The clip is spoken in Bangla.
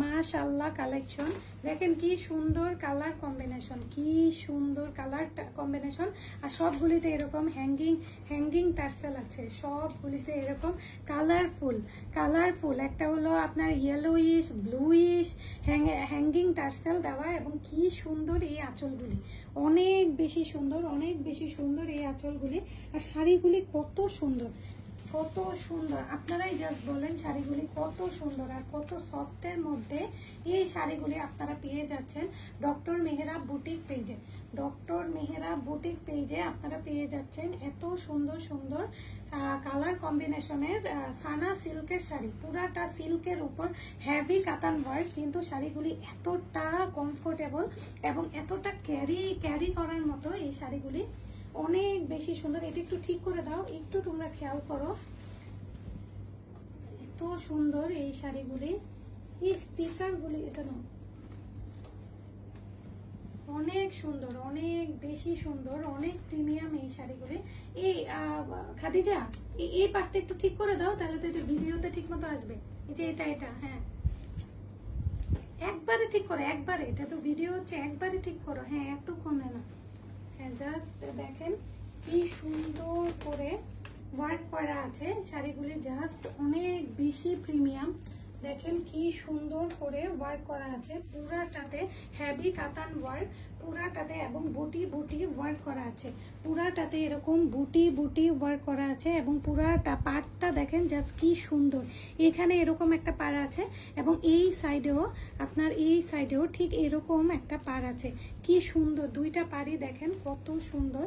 মাশাআল্লাহ কালেকশন দেখেন কি সুন্দর কালার কম্বিনেশন, কি সুন্দর কালার কম্বিনেশন। আর সবগুলিতে এরকম হ্যাঙ্গিং টার্সেল আছে, সবগুলিতে এরকম কালারফুল। একটা হলো আপনার ইয়েলোইশ, ব্লুইশ হ্যাঙ্গিং টার্সেল দেওয়া, এবং কি সুন্দর এই আঁচলগুলি, অনেক বেশি সুন্দর এই আঁচলগুলি। আর শাড়িগুলি কত সুন্দর, আপনারাই জাস্ট বলেন শাড়িগুলি কত সুন্দর আর কত সফটের মধ্যে এই শাড়িগুলি আপনারা পেয়ে যাচ্ছেন ডক্টর মেহরাব বুটিক পেজে আপনারা পেয়ে যাচ্ছেন এত সুন্দর কালার কম্বিনেশনের সানা সিল্কের শাড়ি, পুরাটা সিল্কের উপর হেভি কাতান ওয়ার্ক, কিন্তু শাড়িগুলি এতটা কমফোর্টেবল এবং এতটা ক্যারি করার মতো। এই শাড়িগুলি অনেক বেশি সুন্দর। এটা একটু ঠিক করে দাও, একটু তোমরা খেয়াল করো, এত সুন্দর এই শাড়িগুলি। এই স্টিকারগুলি এটা না অনেক সুন্দর, অনেক বেশি সুন্দর, অনেক প্রিমিয়াম এই শাড়িগুলি। এই খাদিজা এই পাশটা একটু ঠিক করে দাও, তাহলে তো এটা ভিডিওতে ঠিক মতো আসবে। এই যে এটা হ্যাঁ একবারে ঠিক করো, একবারে, এটা তো ভিডিও হচ্ছে, একবারে ঠিক করো। হ্যাঁ এতক্ষণে না, হ্যাঁ জাস্ট দেখেন কি সুন্দর করে ওয়ার্ক করা আছে শাড়িগুলি, জাস্ট অনেক বেশি প্রিমিয়াম। দেখেন কি সুন্দর করে ওয়ার্ক করা আছে, পুরাটাতে হেভি কাতান ওয়ার্ক, পুরাটাতে, এবং বুটি ওয়ার্ক করা আছে, পুরাটাতে এরকম বুটি ওয়ার্ক করা আছে, এবং পুরাটা পাড়টা দেখেন জাস্ট কি সুন্দর। এখানে এরকম একটা পাড় আছে, এবং এই সাইডেও ঠিক এরকম একটা পাড় আছে, কি সুন্দর। দুইটা পাড়ই দেখেন কত সুন্দর।